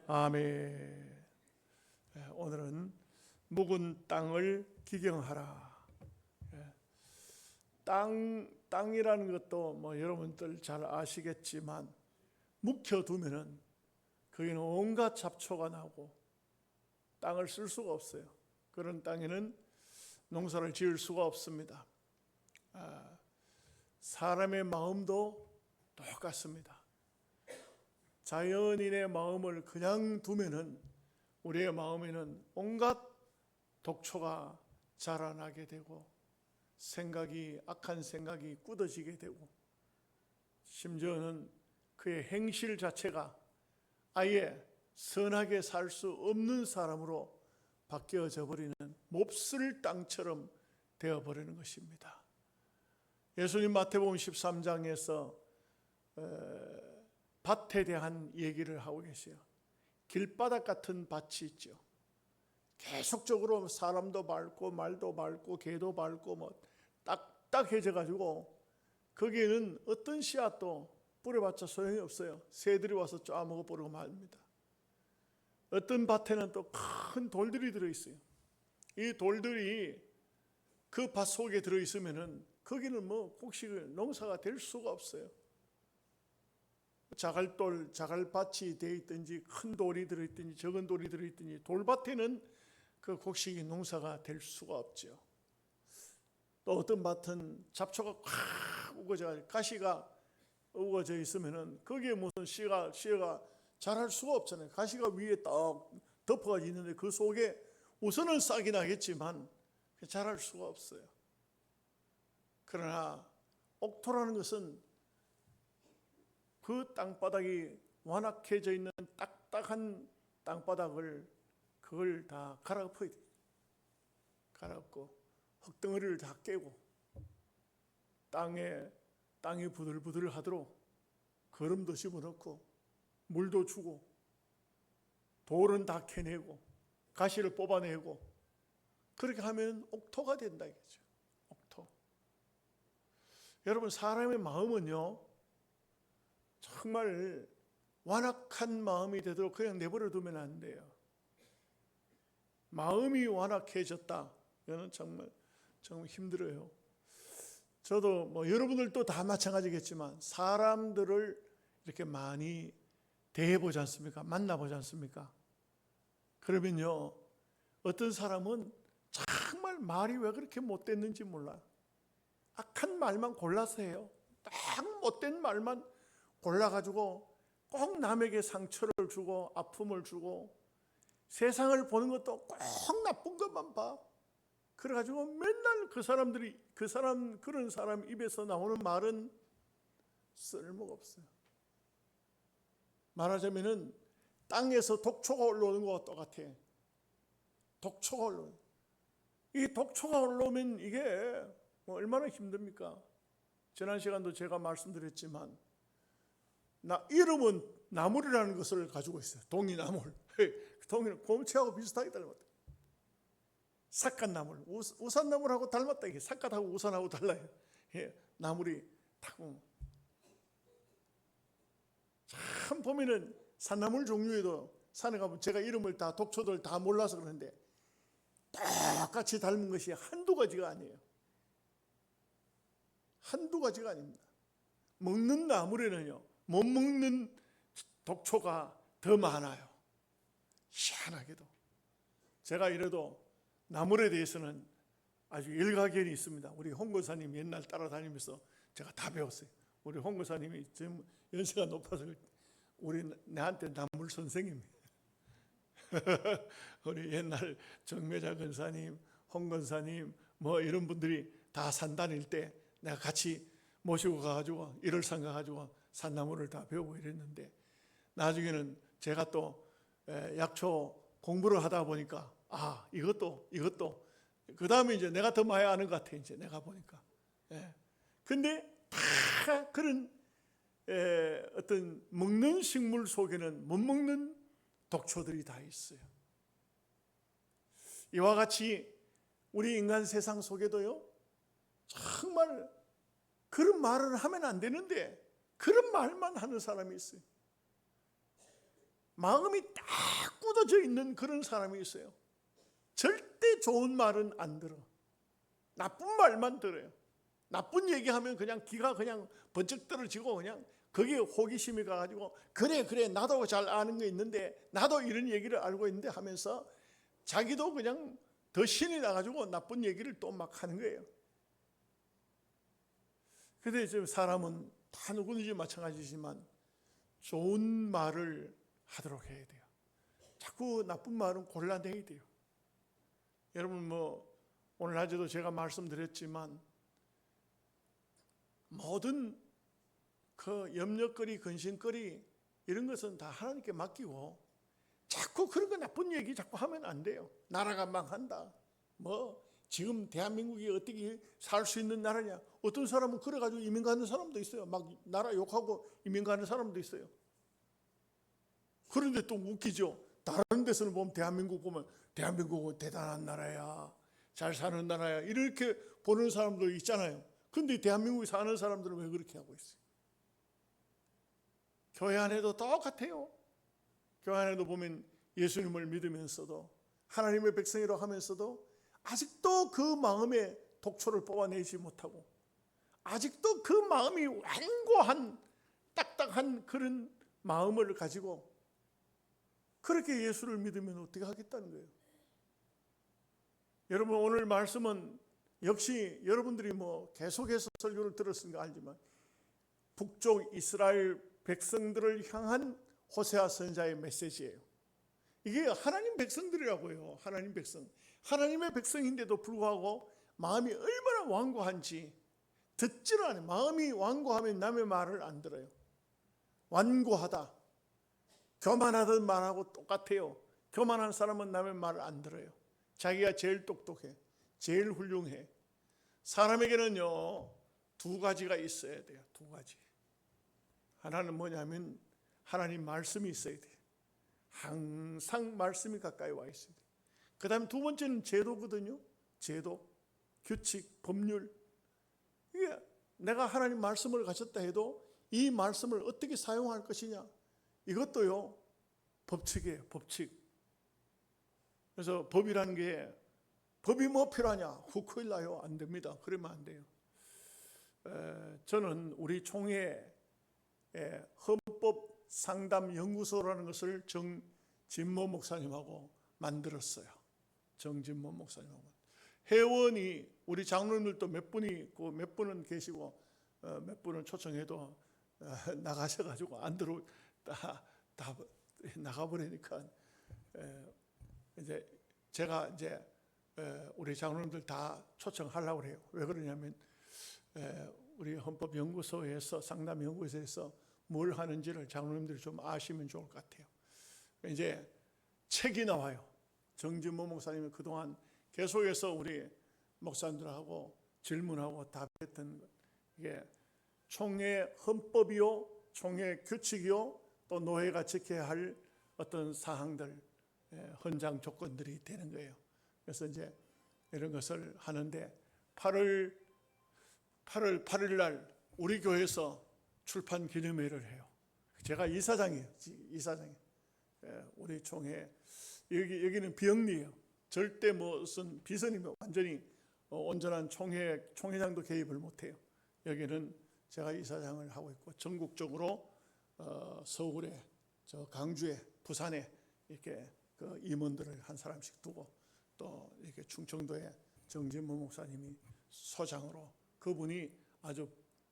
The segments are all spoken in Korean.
아멘. 오늘은 묵은 땅을 기경하라. 땅이라는 것도 뭐 여러분들 잘 아시겠지만 묵혀두면은 거기는 온갖 잡초가 나고 땅을 쓸 수가 없어요. 그런 땅에는 농사를 지을 수가 없습니다. 사람의 마음도 똑같습니다. 자연인의 마음을 그냥 두면은 우리의 마음에는 온갖 독초가 자라나게 되고 악한 생각이 굳어지게 되고 심지어는 그의 행실 자체가 아예 선하게 살 수 없는 사람으로 바뀌어져 버리는 몹쓸 땅처럼 되어버리는 것입니다. 예수님 마태복음 13장에서 밭에 대한 얘기를 하고 계세요. 길바닥 같은 밭이 있죠. 계속적으로 사람도 밟고 말도 밟고 개도 밟고 뭐 딱딱해져 가지고 거기에는 어떤 씨앗도 뿌려봤자 소용이 없어요. 새들이 와서 쪼아먹어 버리고 말입니다. 어떤 밭에는 또 큰 돌들이 들어있어요. 이 돌들이 그 밭 속에 들어있으면은 거기는 뭐 곡식 농사가 될 수가 없어요. 자갈밭이 되어 있든지 큰 돌이 들어있든지 적은 돌이 들어있든지 돌밭에는 그 곡식이 농사가 될 수가 없죠. 또 어떤 밭은 잡초가 콱 우거져 가시가 우거져 있으면은 거기에 무슨 씨가 자랄 수가 없잖아요. 가시가 위에 딱 덮어가지고 있는데 그 속에 우선은 싹이 나겠지만 자랄 수가 없어요. 그러나 옥토라는 것은 그 땅바닥이 완악해져 있는 딱딱한 땅바닥을 그걸 다 갈아엎어야 돼요. 갈아엎고 흙덩어리를 다 깨고 땅이 부들부들하도록 거름도 집어넣고 물도 주고 돌은 다 캐내고 가시를 뽑아내고 그렇게 하면 옥토가 된다 이거죠. 옥토. 여러분 사람의 마음은요 정말 완악한 마음이 되도록 그냥 내버려 두면 안 돼요. 마음이 완악해졌다. 이거는 정말 힘들어요. 저도 뭐 여러분들도 다 마찬가지겠지만 사람들을 이렇게 많이 대해보지 않습니까? 만나보지 않습니까? 그러면요 어떤 사람은 정말 말이 왜 그렇게 못됐는지 몰라요. 악한 말만 골라서 해요. 딱 못된 말만 골라가지고 꼭 남에게 상처를 주고 아픔을 주고 세상을 보는 것도 꼭 나쁜 것만 봐. 그래가지고 맨날 그런 사람 입에서 나오는 말은 쓸모가 없어요. 말하자면은 땅에서 독초가 올라오는 것과 똑같아. 독초가 올라오는. 이 독초가 올라오면 이게 뭐 얼마나 힘듭니까? 지난 시간도 제가 말씀드렸지만 이름은 나물이라는 것을 가지고 있어요. 동이나물. 동이는 곰치하고 비슷하게 닮았다. 삿갓나물, 우산나물하고 닮았다. 이게 삿갓하고 우산하고 달라요. 나물이 타고. 참 보면은 산나물 종류에도 산에 가면 제가 이름을 다 독초들 다 몰라서 그러는데 똑같이 닮은 것이 한두 가지가 아니에요. 한두 가지가 아닙니다. 먹는 나물에는요 못 먹는 독초가 더 많아요. 희한하게도. 제가 이래도 나물에 대해서는 아주 일가견이 있습니다. 우리 홍고사님 옛날 따라다니면서 제가 다 배웠어요. 우리 홍고사님이 지금 연세가 높아서 내한테 나물 선생님이에요. 우리 옛날 정매자 권사님, 홍권사님 뭐 이런 분들이 다 산 다닐 때 내가 같이 모시고 가가지고 일월산 가가지고 산나물을 다 배우고 이랬는데 나중에는 제가 또 약초 공부를 하다 보니까 이것도 그 다음에 이제 내가 더 많이 아는 것 같아. 이제 내가 보니까. 근데 다 그런 어떤 먹는 식물 속에는 못 먹는 독초들이 다 있어요. 이와 같이 우리 인간 세상 속에도요 정말 그런 말을 하면 안 되는데 그런 말만 하는 사람이 있어요. 마음이 딱 굳어져 있는 그런 사람이 있어요. 절대 좋은 말은 안 들어. 나쁜 말만 들어요. 나쁜 얘기하면 그냥 기가 그냥 번쩍 떨어지고 그냥 거기에 호기심이 가가지고 그래 나도 잘 아는 거 있는데 나도 이런 얘기를 알고 있는데 하면서 자기도 그냥 더 신이 나가지고 나쁜 얘기를 또 막 하는 거예요. 근데 지금 사람은 다 누구든지 마찬가지지만 좋은 말을 하도록 해야 돼요. 자꾸 나쁜 말은 골라내야 돼요. 여러분 오늘 낮에도 제가 말씀드렸지만 모든 그 염려거리, 근심거리 이런 것은 다 하나님께 맡기고 자꾸 그런 거 나쁜 얘기 자꾸 하면 안 돼요. 나라가 망한다. 지금 대한민국이 어떻게 살 수 있는 나라냐. 어떤 사람은 그래가지고 이민 가는 사람도 있어요. 막 나라 욕하고 이민 가는 사람도 있어요. 그런데 또 웃기죠. 다른 데서는 보면 대한민국 보면 대한민국은 대단한 나라야. 잘 사는 나라야. 이렇게 보는 사람도 있잖아요. 근데 대한민국에 사는 사람들은 왜 그렇게 하고 있어요? 교회 안에도 똑같아요. 교회 안에도 보면 예수님을 믿으면서도 하나님의 백성이라고 하면서도 아직도 그 마음에 독초를 뽑아내지 못하고 아직도 그 마음이 완고한 딱딱한 그런 마음을 가지고 그렇게 예수를 믿으면 어떻게 하겠다는 거예요. 여러분 오늘 말씀은 역시 여러분들이 계속해서 설교를 들었으니까 알지만 북쪽 이스라엘 백성들을 향한 호세아 선지자의 메시지예요. 이게 하나님 백성들이라고요. 하나님 백성. 하나님의 백성인데도 불구하고 마음이 얼마나 완고한지 듣지를 않아요. 마음이 완고하면 남의 말을 안 들어요. 완고하다. 교만하던 말하고 똑같아요. 교만한 사람은 남의 말을 안 들어요. 자기가 제일 똑똑해. 제일 훌륭해. 사람에게는요 2가지가 있어야 돼요. 2가지. 하나는 뭐냐면 하나님 말씀이 있어야 돼요. 항상 말씀이 가까이 와 있어야 돼요. 그 다음에 2번째는 제도거든요. 제도, 규칙, 법률. 이게 내가 하나님 말씀을 가졌다 해도 이 말씀을 어떻게 사용할 것이냐. 이것도요 법칙이에요. 법칙. 그래서 법이라는 게 법이 필요하냐? 큰일 나요. 안 됩니다. 그러면 안 돼요. 저는 우리 총회 헌법 상담 연구소라는 것을 정진모 목사님하고 만들었어요. 정진모 목사님하고. 회원이 우리 장로님들도 몇 분은 계시고 몇 분은 초청해도 나가셔가지고 안 들어 다 나가버리니까 이제 제가 우리 장로님들 다 초청하려고 해요. 왜 그러냐면 우리 헌법연구소에서 상담연구소에서 뭘 하는지를 장로님들이 좀 아시면 좋을 것 같아요. 이제 책이 나와요. 정진모 목사님이 그동안 계속해서 우리 목사님들하고 질문하고 답했던 것. 이게 총회 헌법이요, 총회 규칙이요, 또 노회가 지켜야 할 어떤 사항들, 헌장 조건들이 되는 거예요. 그래서 이제 이런 것을 하는데 8월 8일 날 우리 교회에서 출판 기념회를 해요. 제가 이사장이에요. 우리 총회 여기는 비영리예요. 절대 무슨 비선이면 완전히 온전한 총회장도 개입을 못해요. 여기는 제가 이사장을 하고 있고 전국적으로 서울에, 강주에, 부산에 이렇게 그 임원들을 한 사람씩 두고 또 이렇게 충청도에 정진모 목사님이 소장으로 그분이 아주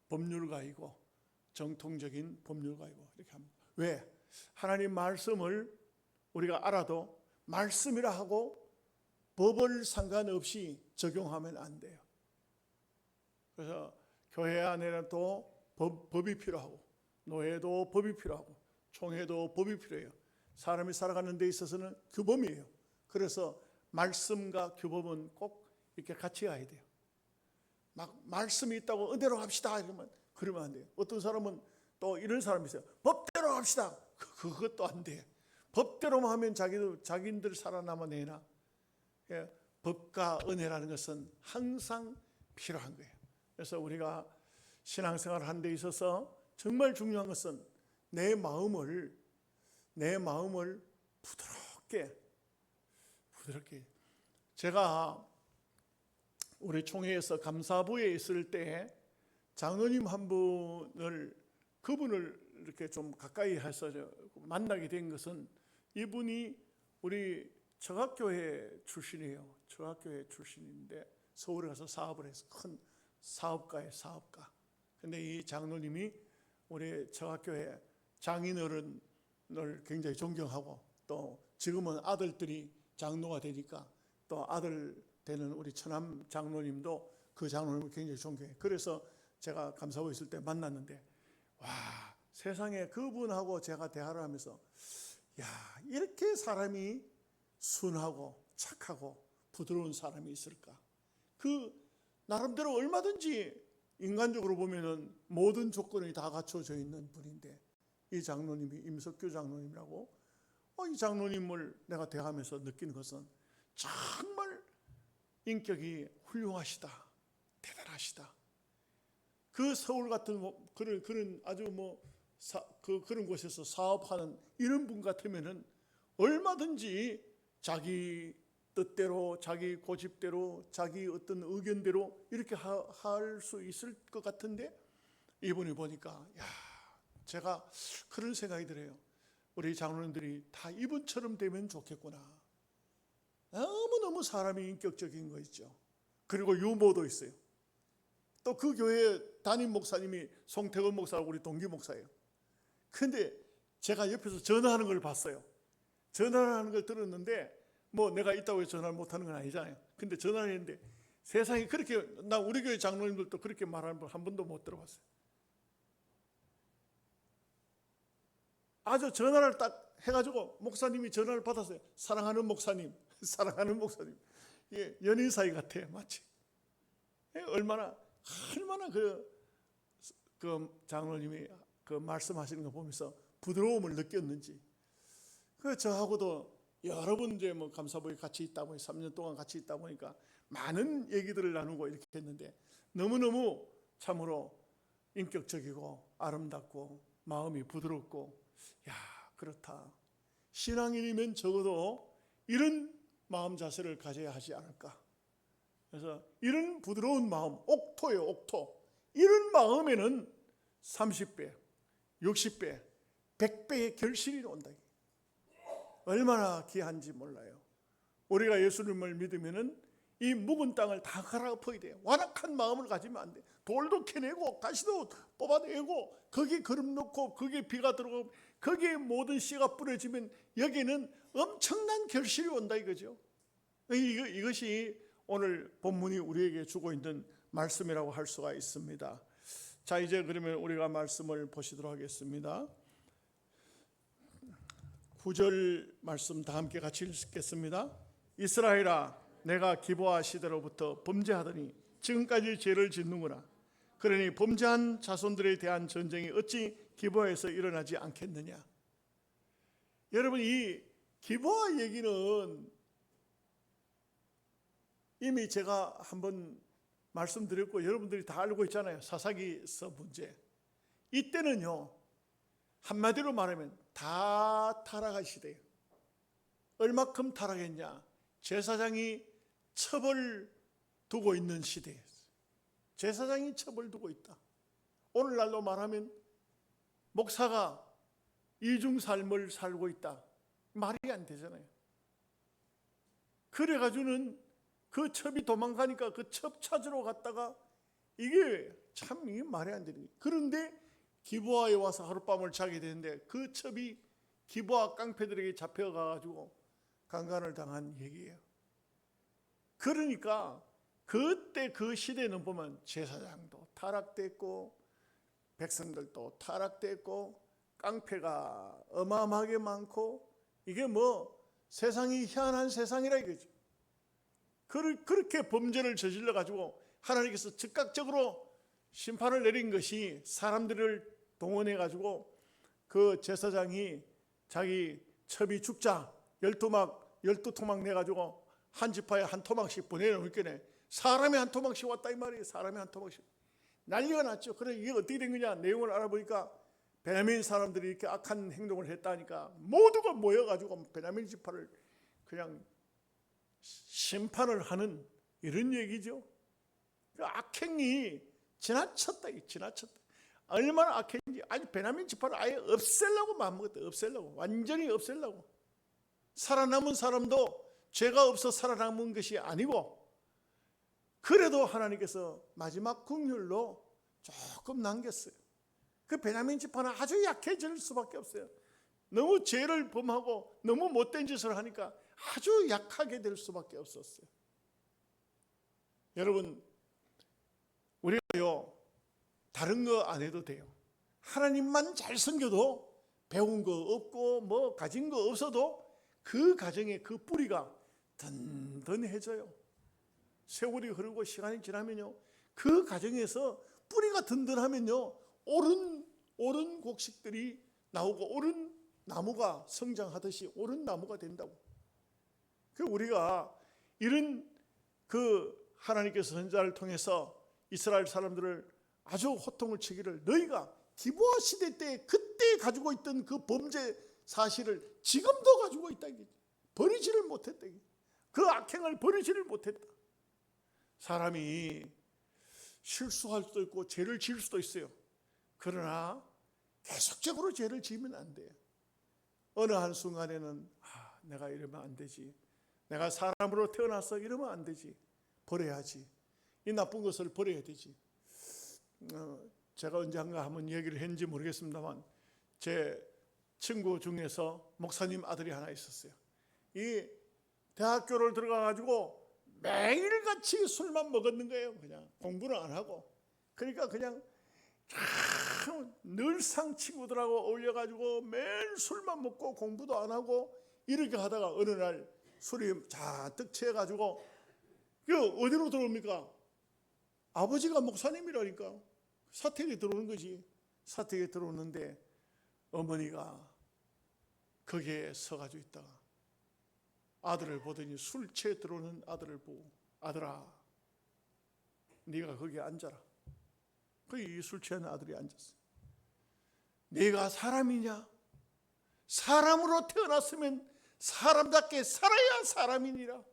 법률가이고 정통적인 법률가이고 이렇게 합니다. 왜? 하나님 말씀을 우리가 알아도 말씀이라 하고 법을 상관없이 적용하면 안 돼요. 그래서 교회 안에는 또 법이 필요하고 노예도 법이 필요하고 총회도 법이 필요해요. 사람이 살아가는 데 있어서는 규범이에요. 그래서 말씀과 규범은 꼭 이렇게 같이 가야 돼요. 막 말씀이 있다고 은혜로 합시다 그러면 안 돼요. 어떤 사람은 또 이런 사람이 있어요. 법대로 합시다. 그것도 안 돼. 법대로만 하면 자기들 살아남아내나. 법과 은혜라는 것은 항상 필요한 거예요. 그래서 우리가 신앙생활을 하는 데 있어서 정말 중요한 것은 내 마음을 내 마음을 부드럽게 제가 우리 총회에서 감사부에 있을 때 장로님 한 분을 그분을 이렇게 좀 가까이 해서 만나게 된 것은 이분이 우리 청학교회 출신이에요. 청학교회 출신인데 서울에 가서 사업을 해서 큰 사업가. 근데 이 장로님이 우리 청학교회 장인어른을 굉장히 존경하고 또 지금은 아들들이 장로가 되니까 또 아들 되는 우리 천암 장로님도 그 장로님을 굉장히 존경해요. 그래서 제가 감사부에 있을 때 만났는데 와, 세상에 그분하고 제가 대화를 하면서 야, 이렇게 사람이 순하고 착하고 부드러운 사람이 있을까? 그 나름대로 얼마든지 인간적으로 보면은 모든 조건이 다 갖춰져 있는 분인데 이 장로님이 임석규 장로님이라고 이 장로님을 내가 대하면서 느끼는 것은 정말 인격이 훌륭하시다, 대단하시다. 그 서울 같은 그런 아주 그런 곳에서 사업하는 이런 분 같으면은 얼마든지 자기 뜻대로, 자기 고집대로, 자기 어떤 의견대로 이렇게 할 수 있을 것 같은데 이분이 보니까 야, 제가 그런 생각이 들어요. 우리 장로님들이 다 이분처럼 되면 좋겠구나. 너무너무 사람이 인격적인 거 있죠. 그리고 유머도 있어요. 또 그 교회 담임 목사님이 송태근 목사라고 우리 동기 목사예요. 근데 제가 옆에서 전화하는 걸 봤어요. 전화하는 걸 들었는데 뭐 내가 있다고 해서 전화를 못하는 건 아니잖아요. 근데 전화를 했는데 세상에 그렇게 나 우리 교회 장로님들도 그렇게 말하는 분 한 번도 못 들어봤어요. 아주 전화를 딱 해가지고 목사님이 전화를 받았어요. 사랑하는 목사님, 사랑하는 목사님. 예, 연인 사이 같아요, 마치. 얼마나 그 장로님이 그 말씀하시는 거 보면서 부드러움을 느꼈는지. 그 저하고도 여러 번 이제 뭐 감사부에 같이 있다 보니 3년 동안 같이 있다 보니까 많은 얘기들을 나누고 이렇게 했는데 너무너무 참으로 인격적이고 아름답고 마음이 부드럽고 야, 그렇다. 신앙인이면 적어도 이런 마음 자세를 가져야 하지 않을까. 그래서 이런 부드러운 마음, 옥토예요, 옥토. 이런 마음에는 30배, 60배, 100배의 결실이 온다. 얼마나 귀한지 몰라요. 우리가 예수님을 믿으면은 이 묵은 땅을 다 갈아엎어야 돼요. 완악한 마음을 가지면 안 돼. 돌도 캐내고 가시도 뽑아내고 거기에 거름 넣고 거기에 비가 들어오고 거기에 모든 씨가 뿌려지면 여기는 엄청난 결실이 온다 이거죠. 이것이 오늘 본문이 우리에게 주고 있는 말씀이라고 할 수가 있습니다. 자, 이제 그러면 우리가 말씀을 보시도록 하겠습니다. 9절 말씀 다 함께 같이 읽겠습니다. 이스라엘아, 내가 기브아 시대로부터 범죄하더니 지금까지 죄를 짓는구나. 그러니 범죄한 자손들에 대한 전쟁이 어찌 기브아에서 일어나지 않겠느냐. 여러분, 이 기브아 얘기는 이미 제가 한번 말씀드렸고 여러분들이 다 알고 있잖아요. 사사기서 문제. 이때는요, 한마디로 말하면 다 타락한 시대예요. 얼마큼 타락했냐? 제사장이 첩을 두고 있는 시대였어요. 제사장이 첩을 두고 있다. 오늘날로 말하면 목사가 이중 삶을 살고 있다. 말이 안 되잖아요. 그래가지고는 그 첩이 도망가니까 그 첩 찾으러 갔다가 이게 참 이게 말이 안 되는 거예요. 그런데 기브아에 와서 하룻밤을 자게 되는데 그 첩이 기브아 깡패들에게 잡혀가가지고 강간을 당한 얘기예요. 그러니까 그때 그 시대는 보면 제사장도 타락됐고 백성들도 타락됐고 깡패가 어마어마하게 많고 이게 뭐 세상이 희한한 세상이라 이거죠. 그렇게 범죄를 저질러 가지고 하나님께서 즉각적으로 심판을 내린 것이 사람들을 동원해 가지고 그 제사장이 자기 첩이 죽자 12토막 내 가지고 한 지파에 한 토막씩 보내놓을게네. 사람이 한 토막씩 왔다 이 말이에요. 사람이 한 토막씩 난리가 났죠. 그래 이게 어떻게 된 거냐 내용을 알아보니까 베냐민 사람들이 이렇게 악한 행동을 했다니까 모두가 모여가지고 베냐민 지파를 그냥 심판을 하는 이런 얘기죠. 그 악행이 지나쳤다. 얼마나 악행인지 아주 베냐민 지파를 아예 없애려고 마음먹었다. 없애려고, 완전히 없애려고. 살아남은 사람도 죄가 없어 살아남은 것이 아니고, 그래도 하나님께서 마지막 긍휼로 조금 남겼어요. 그 베냐민 지파는 아주 약해질 수밖에 없어요. 너무 죄를 범하고 너무 못된 짓을 하니까 아주 약하게 될 수밖에 없었어요. 여러분, 우리가요 다른 거 안 해도 돼요. 하나님만 잘 섬겨도 배운 거 없고 뭐 가진 거 없어도 그 가정의 그 뿌리가 든든해져요. 세월이 흐르고 시간이 지나면요, 그 가정에서 뿌리가 든든하면요, 옳은 곡식들이 나오고 옳은 나무가 성장하듯이 옳은 나무가 된다고. 그 우리가 이런 그 하나님께서 선지자를 통해서 이스라엘 사람들을 아주 호통을 치기를, 너희가 기브아 시대 때 그때 가지고 있던 그 범죄 사실을 지금도 가지고 있다. 버리지를 못했다. 그 악행을 버리지를 못했다. 사람이 실수할 수도 있고 죄를 지을 수도 있어요. 그러나 계속적으로 죄를 지으면 안 돼요. 어느 한순간에는 내가 이러면 안 되지, 내가 사람으로 태어나서 이러면 안 되지, 버려야지, 이 나쁜 것을 버려야 되지. 제가 언젠가 한번 얘기를 했는지 모르겠습니다만, 제 친구 중에서 목사님 아들이 하나 있었어요. 이 대학교를 들어가가지고 매일같이 술만 먹었는 거예요. 그냥 공부는 안 하고. 그러니까 그냥 늘상 친구들하고 어울려가지고 매일 술만 먹고 공부도 안 하고 이렇게 하다가 어느 날 술이 잔뜩 취해가지고 어디로 들어옵니까? 아버지가 목사님이라니까. 사택에 들어오는 거지. 사택에 들어오는데 어머니가 거기에 서가지고 있다가 아들을 보더니 술 취해 들어오는 아들을 보고, 아들아, 네가 거기에 앉아라. 거기 술 취한 아들이 앉았어. 네가 사람이냐? 사람으로 태어났으면 사람답게 살아야 사람이니라.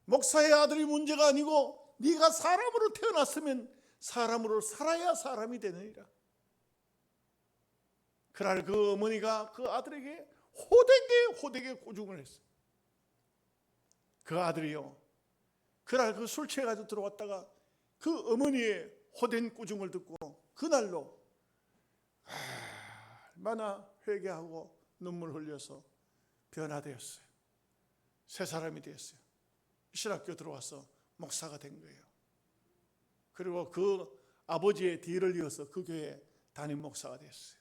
목사의 아들이 문제가 아니고 네가 사람으로 태어났으면 사람으로 살아야 사람이 되느니라. 그날 그 어머니가 그 아들에게 호되게 꾸중을 했어요. 그 아들이요, 그날 그 술 취해가지고 들어왔다가 그 어머니의 호된 꾸중을 듣고 그날로 얼마나 회개하고 눈물 흘려서 변화되었어요. 새 사람이 되었어요. 신학교 들어와서 목사가 된 거예요. 그리고 그 아버지의 뒤를 이어서 그 교회 담임 목사가 됐어요.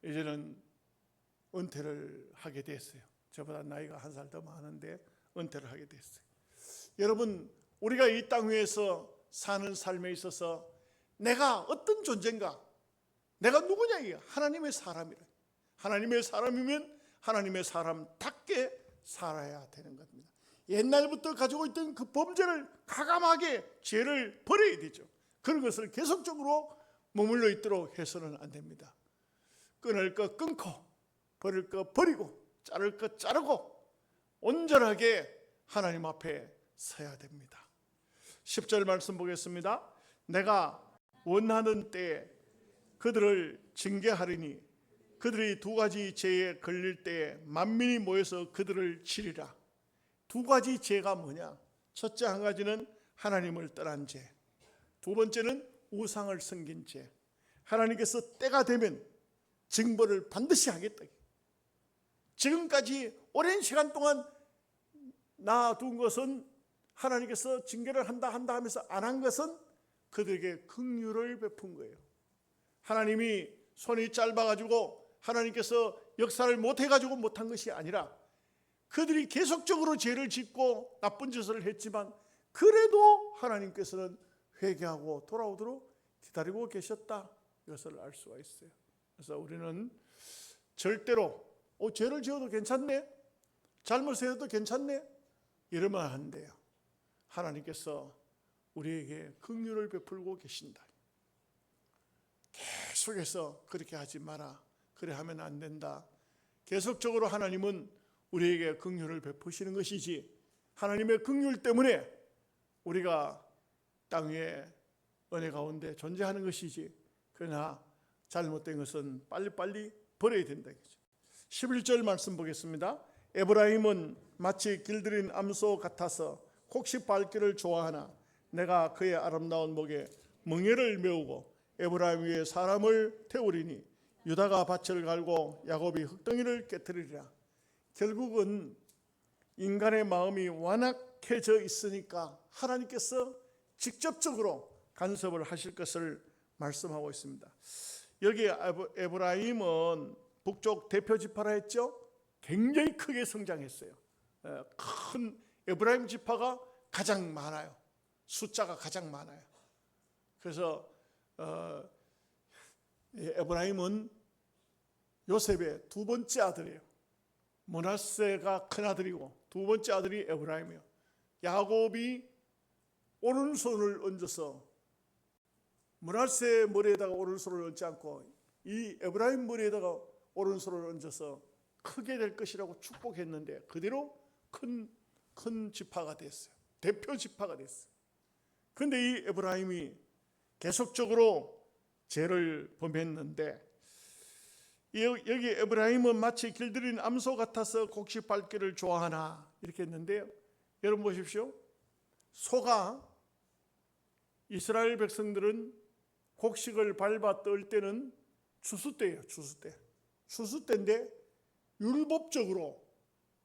이제는 은퇴를 하게 됐어요. 저보다 나이가 한 살 더 많은데 은퇴를 하게 됐어요. 여러분, 우리가 이 땅 위에서 사는 삶에 있어서 내가 어떤 존재인가, 내가 누구냐, 이게 하나님의 사람이라. 하나님의 사람이면 하나님의 사람답게 살아야 되는 겁니다. 옛날부터 가지고 있던 그 범죄를 과감하게 죄를 버려야 되죠. 그런 것을 계속적으로 머물러 있도록 해서는 안 됩니다. 끊을 거 끊고, 버릴 거 버리고, 자를 거 자르고 온전하게 하나님 앞에 서야 됩니다. 10절 말씀 보겠습니다. 내가 원하는 때에 그들을 징계하리니 그들이 두 가지 죄에 걸릴 때에 만민이 모여서 그들을 치리라. 두 가지 죄가 뭐냐? 첫째 한 가지는 하나님을 떠난 죄, 두 번째는 우상을 섬긴 죄. 하나님께서 때가 되면 징벌을 반드시 하겠다. 지금까지 오랜 시간 동안 놔둔 것은, 하나님께서 징계를 한다 하면서 안 한 것은 그들에게 긍휼을 베푼 거예요. 하나님이 손이 짧아가지고 하나님께서 역사를 못해가지고 못한 것이 아니라 그들이 계속적으로 죄를 짓고 나쁜 짓을 했지만 그래도 하나님께서는 회개하고 돌아오도록 기다리고 계셨다, 이것을 알 수가 있어요. 그래서 우리는 절대로 죄를 지어도 괜찮네, 잘못을 해도 괜찮네, 이러면 안 돼요. 하나님께서 우리에게 긍휼을 베풀고 계신다. 계속해서 그렇게 하지 마라. 그래 하면 안 된다. 계속적으로 하나님은 우리에게 긍휼을 베푸시는 것이지, 하나님의 긍휼 때문에 우리가 땅 위에 은혜 가운데 존재하는 것이지, 그러나 잘못된 것은 빨리빨리 버려야 된다. 11절 말씀 보겠습니다. 에브라임은 마치 길들인 암소 같아서 곡식 밟기를 좋아하나 내가 그의 아름다운 목에 멍에를 메우고 에브라임 위에 사람을 태우리니 유다가 밭을 갈고 야곱이 흙덩이를 깨뜨리리라. 결국은 인간의 마음이 완악해져 있으니까 하나님께서 직접적으로 간섭을 하실 것을 말씀하고 있습니다. 여기 에브라임은 북쪽 대표 지파라 했죠. 굉장히 크게 성장했어요. 큰 에브라임 지파가 가장 많아요. 숫자가 가장 많아요. 그래서 에브라임은 요셉의 두 번째 아들이에요. 므낫세가 큰 아들이고 두 번째 아들이 에브라임이에요. 야곱이 오른손을 얹어서 므낫세 머리에다가 오른손을 얹지 않고 이 에브라임 머리에다가 오른손을 얹어서 크게 될 것이라고 축복했는데 그대로 큰 지파가 됐어요. 대표 지파가 됐어요. 그런데 이 에브라임이 계속적으로 죄를 범했는데, 여기 에브라임은 마치 길들인 암소 같아서 곡식 밟기를 좋아하나 이렇게 했는데요. 여러분 보십시오. 소가, 이스라엘 백성들은 곡식을 밟아 뜰 때는 추수 때예요. 추수 때인데 율법적으로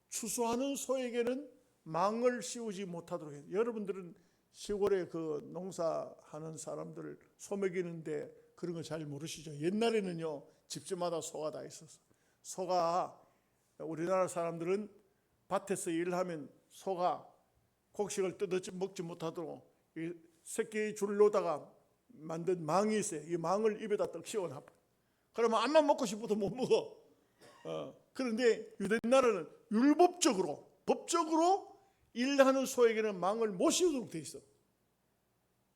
추수하는 소에게는 망을 씌우지 못하도록 해요. 여러분들은 시골에 그 농사하는 사람들 소 먹이는데 그런 거 잘 모르시죠? 옛날에는요 집집마다 소가 다 있었어. 소가, 우리나라 사람들은 밭에서 일하면 소가 곡식을 뜯어 먹지 못하도록 이 새끼 줄로다가 만든 망이 있어요. 이 망을 입에다 떡 씌워놔. 그러면 암만 먹고 싶어도 못 먹어. 그런데 유대나라는 율법적으로, 법적으로 일하는 소에게는 망을 못 씌우도록 돼 있어.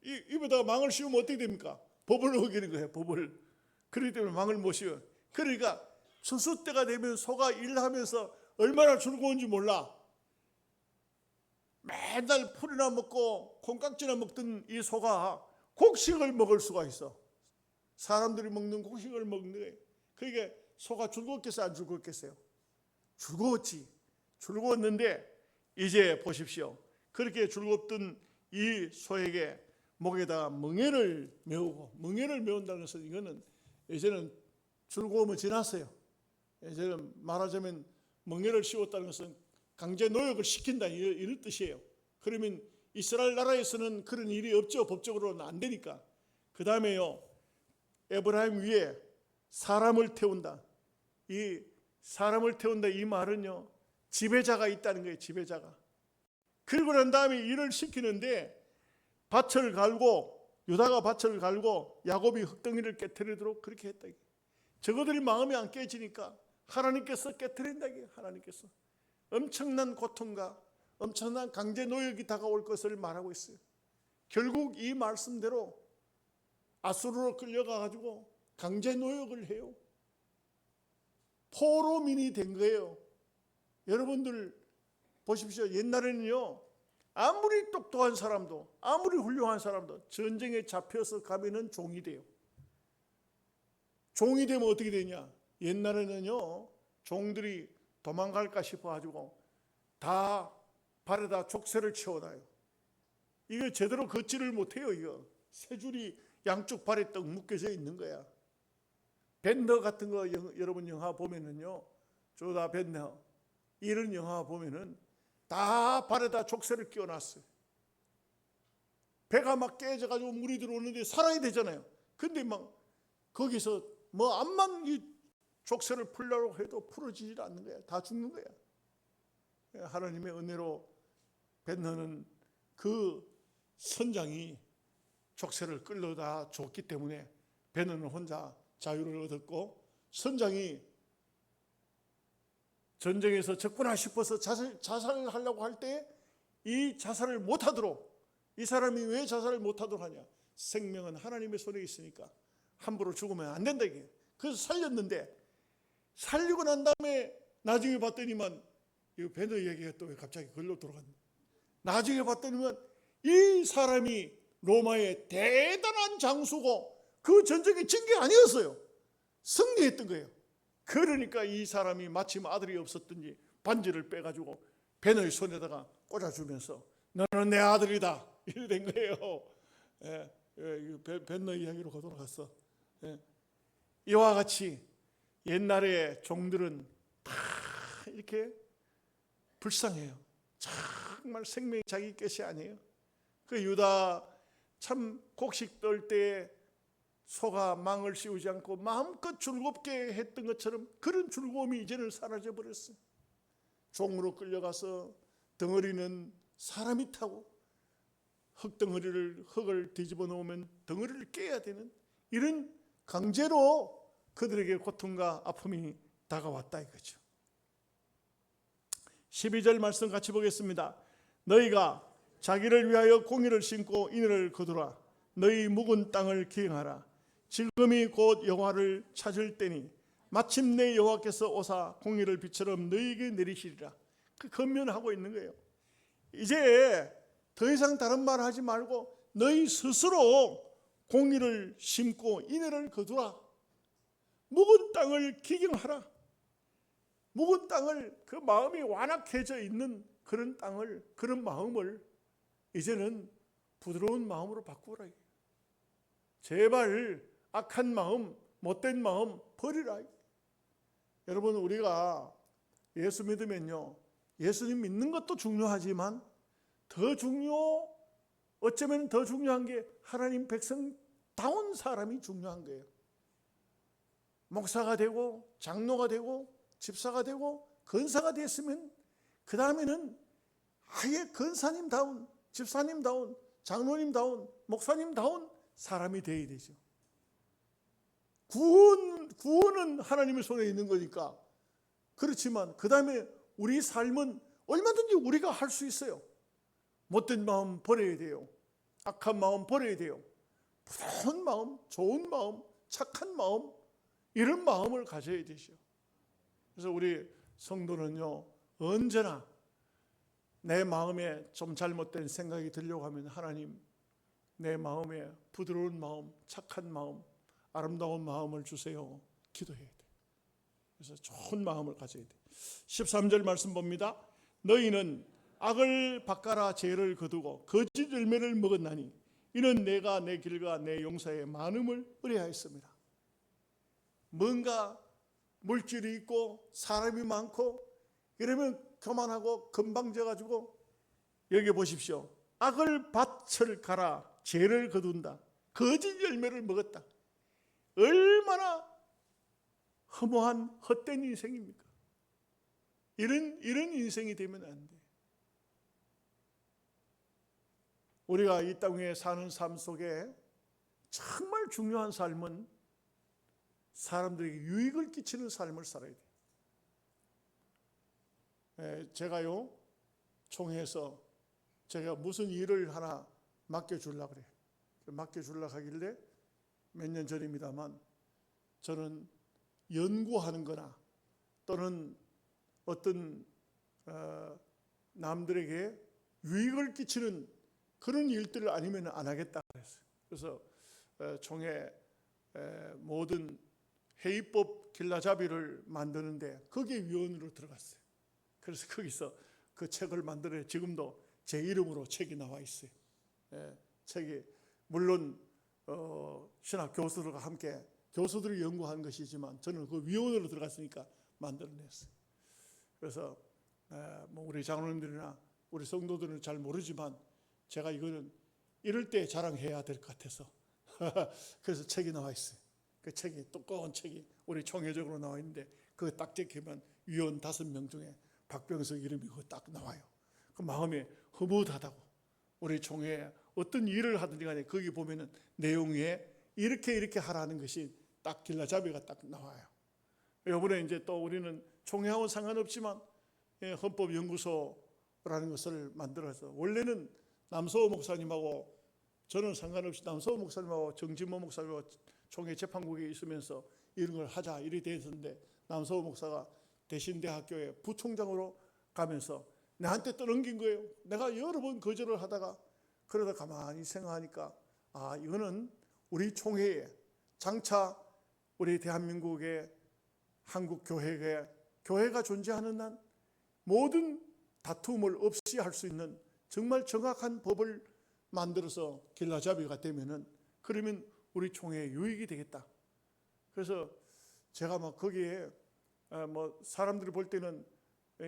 입에다가 망을 씌우면 어떻게 됩니까? 법을 어기는 거예요. 법을. 그렇기 때문에 망을 못 씌워. 그러니까 추수 때가 되면 소가 일하면서 얼마나 즐거운지 몰라. 맨날 풀이나 먹고 콩깍지나 먹던 이 소가 곡식을 먹을 수가 있어. 사람들이 먹는 곡식을 먹는 거예요. 그러니까 소가 즐거웠겠어요? 안 즐거웠겠어요? 즐거웠지. 즐거웠는데 이제 보십시오. 그렇게 즐겁던 이 소에게 목에다가 멍에를 메우고, 멍에를 메운다는 것은 이거는 이제는 즐거움은 지났어요. 이제는 말하자면 멍에를 씌웠다는 것은 강제 노역을 시킨다 이런 뜻이에요. 그러면 이스라엘 나라에서는 그런 일이 없죠. 법적으로는 안 되니까. 그 다음에요, 에브라임 위에 사람을 태운다. 이 사람을 태운다 이 말은요, 지배자가 있다는 거예요. 지배자가. 그리고 난 다음에 일을 시키는데 밭을 갈고, 유다가 밭을 갈고 야곱이 흙덩이를 깨트리도록 그렇게 했다. 저거들이 마음이 안 깨지니까 하나님께서 깨트린다. 하나님께서 엄청난 고통과 엄청난 강제 노역이 다가올 것을 말하고 있어요. 결국 이 말씀대로 아수르로 끌려가가지고 강제 노역을 해요. 포로민이 된 거예요. 여러분들 보십시오. 옛날에는요, 아무리 똑똑한 사람도, 아무리 훌륭한 사람도 전쟁에 잡혀서 가면은 종이 돼요. 종이 되면 어떻게 되냐? 옛날에는요, 종들이 도망갈까 싶어가지고 다 발에다 족쇄를 채워놔요. 이거 제대로 걷지를 못해요. 이거 세 줄이 양쪽 발에 떡 묶여져 있는 거야. 벤더 같은 거 여러분 영화 보면은요, 조다 벤더 이런 영화 보면은 다 발에다 족쇄를 끼워놨어요. 배가 막 깨져가지고 물이 들어오는데 살아야 되잖아요. 근데 막 거기서 뭐 암만 이 족쇄를 풀려고 해도 풀어지질 않는 거야. 다 죽는 거야. 하나님의 은혜로 벤너는 그 선장이 족쇄를 끌려다 줬기 때문에 벤너는 혼자 자유를 얻었고, 선장이 전쟁에서 적구나 싶어서 자살을 하려고 할 때 이 자살을 못하도록, 이 사람이 왜 자살을 못하도록 하냐? 생명은 하나님의 손에 있으니까 함부로 죽으면 안 된다 이게. 그래서 살렸는데 살리고 난 다음에 나중에 봤더니만 이 베너 얘기가 또 갑자기 글로 돌아갔네. 나중에 봤더니만 이 사람이 로마의 대단한 장수고 그 전쟁에 진 게 아니었어요. 승리했던 거예요. 그러니까 이 사람이 마침 아들이 없었던지 반지를 빼가지고 베너의 손에다가 꽂아주면서 너는 내 아들이다 이렇게 된 거예요. 베너 이야기로 돌아갔어. 이와 같이 옛날에 종들은 다 이렇게 불쌍해요. 정말 생명이 자기 것이 아니에요. 그 유다 참 곡식 떨 때 소가 망을 씌우지 않고 마음껏 즐겁게 했던 것처럼 그런 즐거움이 이제는 사라져 버렸어요. 종으로 끌려가서 덩어리는 사람이 타고 흙을 뒤집어 놓으면 덩어리를 깨야 되는 이런 강제로 그들에게 고통과 아픔이 다가왔다 이거죠. 12절 말씀 같이 보겠습니다. 너희가 자기를 위하여 공의를 심고 인을 거두라. 너희 묵은 땅을 기행하라. 지금이 곧 여호와를 찾을 때니 마침내 여호와께서 오사 공의를 비처럼 너희에게 내리시리라. 그 건면하고 있는 거예요. 이제 더 이상 다른 말 하지 말고 너희 스스로 공의를 심고 인애를 거두라. 묵은 땅을 기경하라. 묵은 땅을, 그 마음이 완악해져 있는 그런 땅을, 그런 마음을 이제는 부드러운 마음으로 바꾸라. 제발 악한 마음, 못된 마음 버리라. 여러분, 우리가 예수 믿으면요, 예수님 믿는 것도 중요하지만 어쩌면 더 중요한 게 하나님 백성다운 사람이 중요한 거예요. 목사가 되고 장로가 되고 집사가 되고 권사가 됐으면 그 다음에는 아예 권사님다운, 집사님다운, 장로님다운, 목사님다운 사람이 되어야 되죠. 구원은 하나님의 손에 있는 거니까. 그렇지만 그 다음에 우리 삶은 얼마든지 우리가 할 수 있어요. 못된 마음 버려야 돼요. 악한 마음 버려야 돼요. 부드러운 마음, 좋은 마음, 착한 마음, 이런 마음을 가져야 되죠. 그래서 우리 성도는요, 언제나 내 마음에 좀 잘못된 생각이 들려고 하면 하나님, 내 마음에 부드러운 마음, 착한 마음, 아름다운 마음을 주세요. 기도해야 돼요. 그래서 좋은 마음을 가져야 돼요. 13절 말씀 봅니다. 너희는 악을 바꿔라 죄를 거두고 거짓 열매를 먹었나니 이는 내가 내 길과 내 용사의 많음을 의뢰하였습니다. 뭔가 물질이 있고 사람이 많고 이러면 교만하고 건방져가지고 여기 보십시오. 악을 밭을 갈아 죄를 거둔다. 거짓 열매를 먹었다. 얼마나 허무한 헛된 인생입니까? 이런 인생이 되면 안 돼. 우리가 이 땅에 사는 삶 속에 정말 중요한 삶은 사람들에게 유익을 끼치는 삶을 살아야 돼요. 제가요, 총회에서 제가 무슨 일을 하나 맡겨주려고 그래요. 맡겨주려고 하길래 몇 년 전입니다만 저는 연구하는 거나 또는 어떤 남들에게 유익을 끼치는 그런 일들을 아니면 안 하겠다 그랬어요. 그래서 총회 모든 회의법 길라잡이를 만드는데 거기에 위원으로 들어갔어요. 그래서 거기서 그 책을 만들어요. 지금도 제 이름으로 책이 나와 있어요. 책이 물론 신학 교수들과 함께 교수들이 연구한 것이지만 저는 그 위원으로 들어갔으니까 만들어냈어요. 그래서 뭐 우리 장로님들이나 우리 성도들은 잘 모르지만 제가 이거는 이럴 때 자랑해야 될 것 같아서 그래서 책이 나와 있어요. 그 책이 두꺼운 책이 우리 총회적으로 나와 있는데 그거 딱 찍히면 위원 5명 중에 박병석 이름이 그거 딱 나와요. 그 마음이 흐뭇하다고. 우리 총회에 어떤 일을 하든지 간에 거기 보면은 내용에 이렇게 하라는 것이 딱 길라잡이가 딱 나와요. 이번에 이제 또 우리는 총회하고 상관없지만 헌법연구소라는 것을 만들어서 원래는 남서호 목사님하고 저는 상관없이 남서호 목사님하고 정진모 목사님하고 총회 재판국에 있으면서 이런 걸 하자 이렇게 됐었는데, 남서호 목사가 대신대학교에 부총장으로 가면서 나한테 떠넘긴 거예요. 내가 여러 번 거절을 하다가, 그러다 가만히 생각하니까 이거는 우리 총회에, 장차 우리 대한민국의 한국 교회가 존재하는 한 모든 다툼을 없이 할 수 있는 정말 정확한 법을 만들어서 길라잡이가 되면은, 그러면 우리 총회에 유익이 되겠다. 그래서 제가 막 거기에 사람들이 볼 때는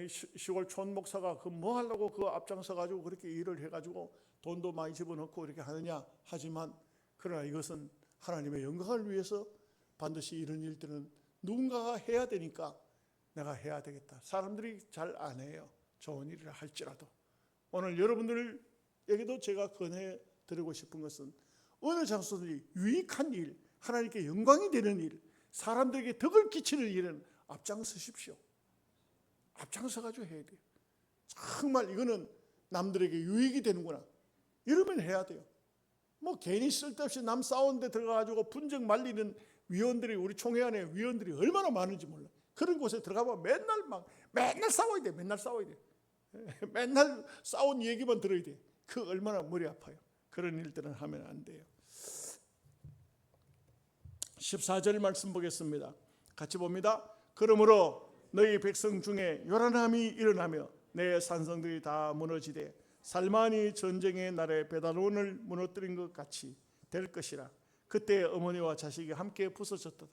시골 촌 목사가 그 뭐 하려고 그 앞장서 가지고 그렇게 일을 해가지고 돈도 많이 집어넣고 이렇게 하느냐 하지만, 그러나 이것은 하나님의 영광을 위해서 반드시 이런 일들은 누군가가 해야 되니까 내가 해야 되겠다. 사람들이 잘 안 해요, 좋은 일을 할지라도. 오늘 여러분들에게도 제가 권해드리고 싶은 것은, 어느 장소든지 유익한 일, 하나님께 영광이 되는 일, 사람들에게 덕을 끼치는 일은 앞장서십시오. 앞장서가지고 해야 돼요. 정말 이거는 남들에게 유익이 되는구나, 이러면 해야 돼요. 괜히 쓸데없이 남 싸우는 데 들어가가지고 분쟁 말리는 위원들이, 우리 총회 안에 위원들이 얼마나 많은지 몰라. 그런 곳에 들어가면 맨날 싸워야 돼. 맨날 싸워야 돼. 맨날 싸운 얘기만 들어야 돼. 그 얼마나 머리 아파요. 그런 일들은 하면 안 돼요. 14절 말씀 보겠습니다. 같이 봅니다. 그러므로 너희 백성 중에 요란함이 일어나며 내 산성들이 다 무너지되 살만이 전쟁의 날에 베다론을 무너뜨린 것 같이 될 것이라. 그때 어머니와 자식이 함께 부서졌다.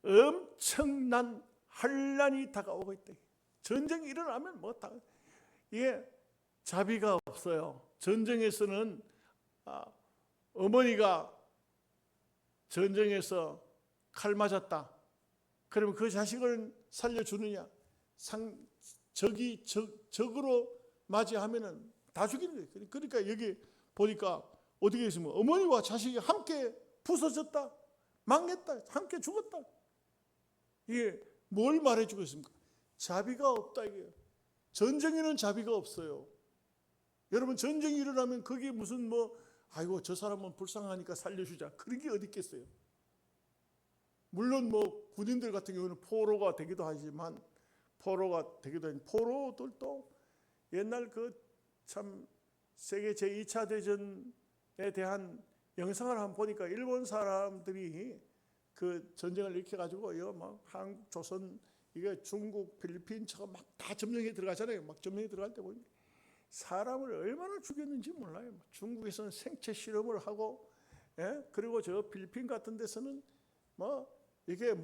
엄청난 환란이 다가오고 있다. 전쟁이 일어나면 이게 자비가 없어요. 전쟁에서는 어머니가 전쟁에서 칼 맞았다. 그러면 그 자식을 살려주느냐? 적으로 맞이하면은 다 죽이는 거예요. 그러니까 여기 보니까 어떻게 있으면 어머니와 자식이 함께 부서졌다, 망했다, 함께 죽었다. 이게 뭘 말해주고 있습니까? 자비가 없다 이게요. 전쟁에는 자비가 없어요. 여러분, 전쟁이 일어나면 그게 무슨 아이고 저 사람은 불쌍하니까 살려주자, 그런 게 어디 있겠어요. 물론 군인들 같은 경우는 포로가 되기도 하지만, 포로들도 옛날 참 세계 제2차 대전에 대한 영상을 한번 보니까, 일본 사람들이 그 전쟁을 일으켜가지고 한국, 조선, 이게 중국, 필리핀 막 다 점령해 들어가잖아요. 막 점령해 들어갈 때 보면 사람을 얼마나 죽였는지 몰라요. 중국에서는 생체 실험을 하고, 그리고 저 필리핀 같은 데서는 이게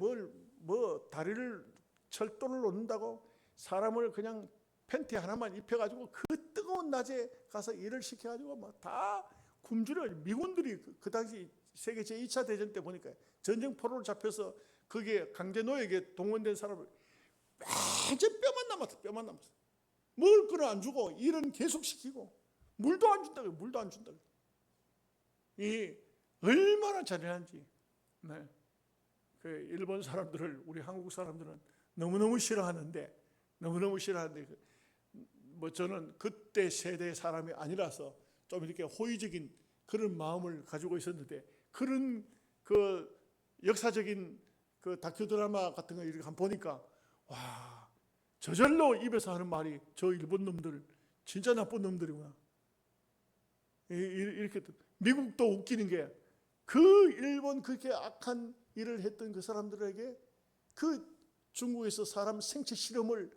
다리를 철도를 놓는다고 사람을 그냥 팬티 하나만 입혀가지고 그 뜨거운 낮에 가서 일을 시켜가지고 다 굶주려. 미군들이 그 당시 세계 제2차 대전 때 보니까 전쟁 포로로 잡혀서 거기에 강제 노예에 동원된 사람을 완전 뼈만 남았어. 먹을 거는 안 주고 일은 계속 시키고 물도 안 준다고. 이 얼마나 잔인한지. 네. 그 일본 사람들을 우리 한국 사람들은 너무너무 싫어하는데 저는 그때 세대 사람이 아니라서 좀 이렇게 호의적인 그런 마음을 가지고 있었는데, 그런 그 역사적인 그 다큐 드라마 같은 거 이렇게 한번 보니까, 와, 저절로 입에서 하는 말이 저 일본 놈들 진짜 나쁜 놈들이구나. 이렇게. 미국도 웃기는 게, 그 일본 그렇게 악한 일을 했던 그 사람들에게 그 중국에서 사람 생체 실험을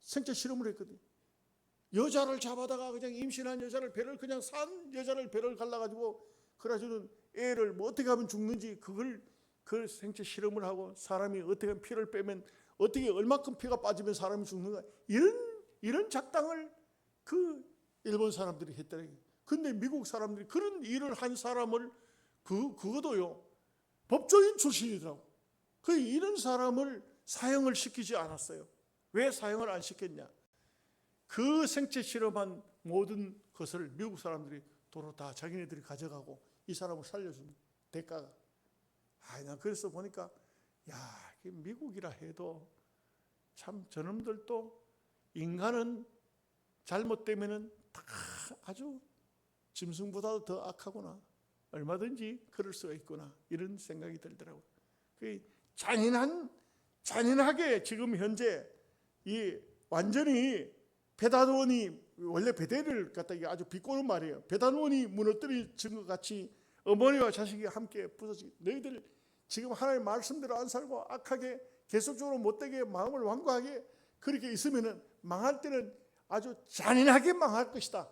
했거든요. 여자를 잡아다가 그냥 임신한 여자를 그냥 산 여자를 배를 갈라가지고 그래가지고는 애를 어떻게 하면 죽는지 그 생체 실험을 하고, 사람이 어떻게 하면 피를 빼면 어떻게 얼마큼 피가 빠지면 사람이 죽는가, 이런 작당을 그 일본 사람들이 했다는 거예요. 근데 미국 사람들이 그런 일을 한 사람을 그거도요 법조인 출신이더라고. 이런 사람을 사형을 시키지 않았어요. 왜 사형을 안 시켰냐? 그 생체 실험한 모든 것을 미국 사람들이 도로 다 자기네들이 가져가고 이 사람을 살려준 대가가. 난 그래서 보니까, 미국이라 해도 참 저놈들도 인간은 잘못되면은 다 아주 짐승보다도 더 악하구나. 얼마든지 그럴 수가 있구나, 이런 생각이 들더라고요. 그 잔인하게 지금 현재 이 완전히 베다노원이, 원래 베델을 갖다 이게 아주 비꼬는 말이에요. 베다노원이 무너뜨려진 것 같이 어머니와 자식이 함께 부서지기. 너희들 지금 하나님의 말씀대로 안 살고 악하게 계속적으로 못되게 마음을 완고하게 그렇게 있으면은 망할 때는 아주 잔인하게 망할 것이다.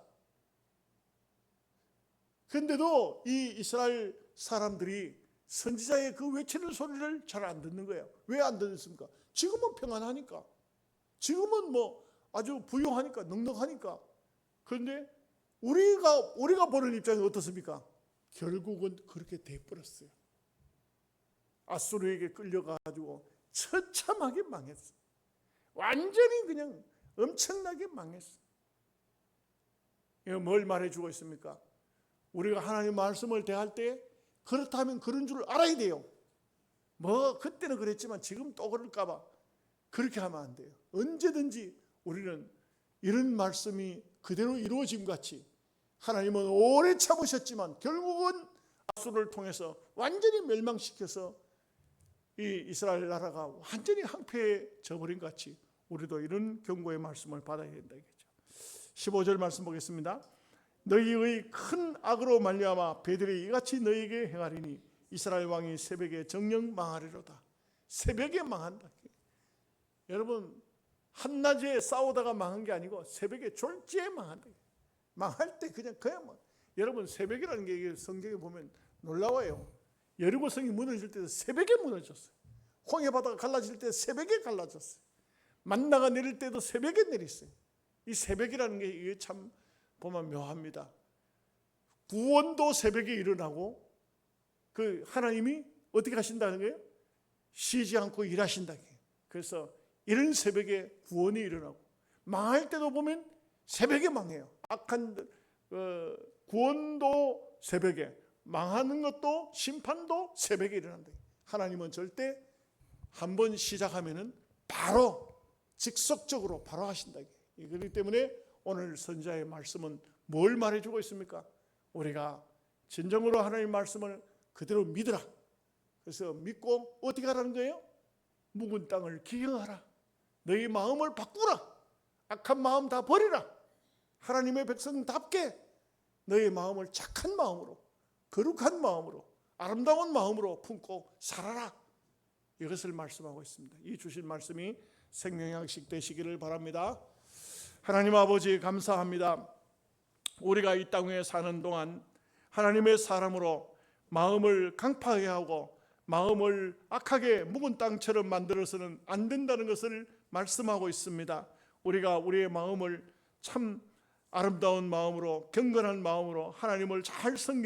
그런데도 이 이스라엘 사람들이 선지자의 그 외치는 소리를 잘 안 듣는 거예요. 왜 안 듣습니까? 지금은 평안하니까, 지금은 뭐 아주 부유하니까, 넉넉하니까. 그런데 우리가 보는 입장이 어떻습니까? 결국은 그렇게 돼버렸어요. 아수르에게 끌려가지고 처참하게 망했어. 완전히 그냥 엄청나게 망했어. 이거 뭘 말해주고 있습니까? 우리가 하나님 말씀을 대할 때 그렇다면 그런 줄 알아야 돼요. 뭐 그때는 그랬지만 지금 또 그럴까봐 그렇게 하면 안 돼요. 언제든지 우리는 이런 말씀이 그대로 이루어짐 같이, 하나님은 오래 참으셨지만 결국은 아수르를 통해서 완전히 멸망시켜서 이 이스라엘 나라가 완전히 황폐해져 버린 것 같이 우리도 이런 경고의 말씀을 받아야 된다 이거죠. 15절 말씀 보겠습니다. 너희의 큰 악으로 말미암아 베델이 이같이 너희에게 행하리니 이스라엘 왕이 새벽에 정령 망하리로다. 새벽에 망한다. 여러분, 한낮에 싸우다가 망한 게 아니고 새벽에 졸지에 망한다. 망할 때 그냥 뭐. 여러분, 새벽이라는 게 성경에 보면 놀라워요. 여리고성이 무너질 때도 새벽에 무너졌어요. 홍해바다가 갈라질 때 새벽에 갈라졌어요. 만나가 내릴 때도 새벽에 내렸어요. 이 새벽이라는 게 이게 참 보면 묘합니다. 구원도 새벽에 일어나고, 그 하나님이 어떻게 하신다는 거예요? 쉬지 않고 일하신다. 그래서 이런 새벽에 구원이 일어나고, 망할 때도 보면 새벽에 망해요. 악한 구원도 새벽에, 망하는 것도 심판도 새벽에 일어난다. 하나님은 절대 한번 시작하면은 바로 직속적으로 바로 하신다. 그렇기 때문에 오늘 선지자의 말씀은 뭘 말해주고 있습니까? 우리가 진정으로 하나님의 말씀을 그대로 믿으라. 그래서 믿고 어떻게 하라는 거예요? 묵은 땅을 기경하라. 너희 마음을 바꾸라. 악한 마음 다 버리라. 하나님의 백성답게 너희 마음을 착한 마음으로, 거룩한 마음으로, 아름다운 마음으로 품고 살아라. 이것을 말씀하고 있습니다. 이 주신 말씀이 생명의 양식 되시기를 바랍니다. 하나님 아버지, 감사합니다. 우리가 이 땅에 사는 동안 하나님의 사람으로 마음을 강팍하게 하고 마음을 악하게 묵은 땅처럼 만들어서는 안 된다는 것을 말씀하고 있습니다. 우리가 우리의 마음을 참 아름다운 마음으로, 경건한 마음으로 하나님을 잘 섬기는